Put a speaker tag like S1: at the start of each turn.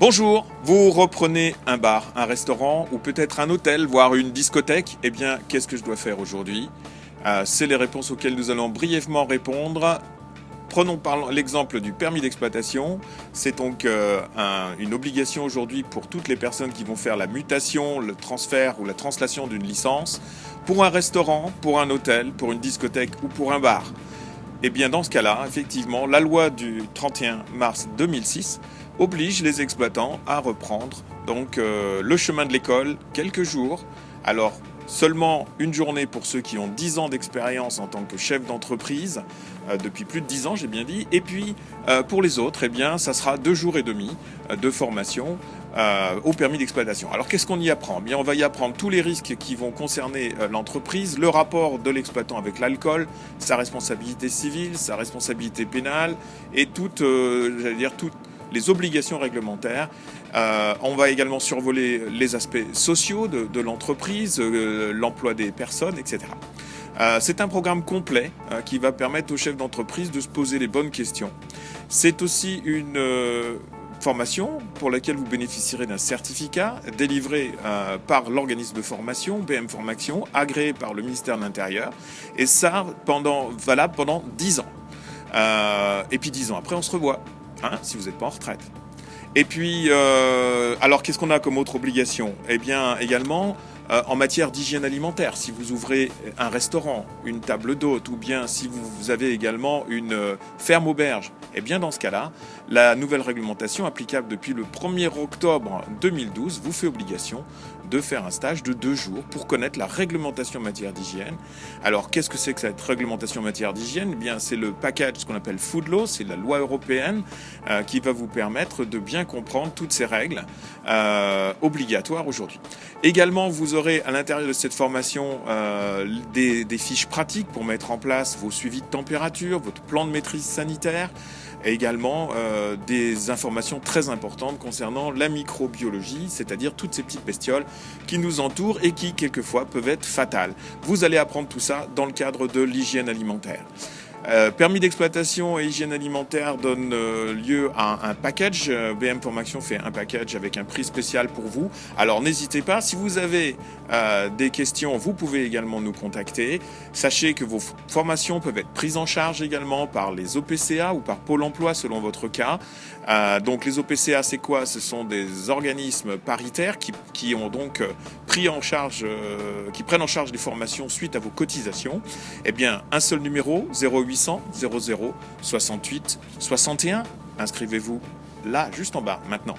S1: Bonjour, vous reprenez un bar, un restaurant ou peut-être un hôtel, voire une discothèque. Eh bien, qu'est-ce que je dois faire aujourd'hui? C'est les réponses auxquelles nous allons brièvement répondre. Prenons par l'exemple du permis d'exploitation. C'est donc une obligation aujourd'hui pour toutes les personnes qui vont faire la mutation, le transfert ou la translation d'une licence pour un restaurant, pour un hôtel, pour une discothèque ou pour un bar. Et bien dans ce cas-là, effectivement, la loi du 31 mars 2006 oblige les exploitants à reprendre donc le chemin de l'école quelques jours. Alors seulement une journée pour ceux qui ont 10 ans d'expérience en tant que chef d'entreprise, depuis plus de 10 ans j'ai bien dit, et puis pour les autres, eh bien, ça sera 2 jours et demi de formation au permis d'exploitation. Alors qu'est-ce qu'on y apprend? Eh bien, on va y apprendre tous les risques qui vont concerner l'entreprise, le rapport de l'exploitant avec l'alcool, sa responsabilité civile, sa responsabilité pénale et toutes les obligations réglementaires. On va également survoler les aspects sociaux de l'entreprise, l'emploi des personnes, etc. C'est un programme complet qui va permettre aux chefs d'entreprise de se poser les bonnes questions. C'est aussi une formation pour laquelle vous bénéficierez d'un certificat délivré par l'organisme de formation, BM Formation, agréé par le ministère de l'Intérieur, et ça valable pendant 10 ans. Et puis 10 ans après, on se revoit. Si vous n'êtes pas en retraite. Et puis, alors qu'est-ce qu'on a comme autre obligation? Eh bien, également, en matière d'hygiène alimentaire, si vous ouvrez un restaurant, une table d'hôte, ou bien si vous avez également une ferme auberge, eh bien dans ce cas-là, la nouvelle réglementation applicable depuis le 1er octobre 2012 vous fait obligation de faire un stage de 2 jours pour connaître la réglementation en matière d'hygiène. Alors qu'est-ce que c'est que cette réglementation en matière d'hygiène? Eh bien c'est le package, ce qu'on appelle Food Law, c'est la loi européenne qui va vous permettre de bien comprendre toutes ces règles obligatoires aujourd'hui. Également, vous aurez à l'intérieur de cette formation des fiches pratiques pour mettre en place vos suivis de température, votre plan de maîtrise sanitaire, et également des informations très importantes concernant la microbiologie, c'est-à-dire toutes ces petites bestioles qui nous entourent et qui, quelquefois, peuvent être fatales. Vous allez apprendre tout ça dans le cadre de l'hygiène alimentaire. Permis d'exploitation et hygiène alimentaire donne lieu à un package. BM Formation fait un package avec un prix spécial pour vous. Alors n'hésitez pas, si vous avez des questions, vous pouvez également nous contacter. Sachez que vos formations peuvent être prises en charge également par les OPCA ou par Pôle emploi selon votre cas. Donc les OPCA, c'est quoi? Ce sont des organismes paritaires qui ont donc qui prennent en charge les formations suite à vos cotisations. Eh bien, un seul numéro, 0800 00 68 61. Inscrivez-vous là, juste en bas, maintenant.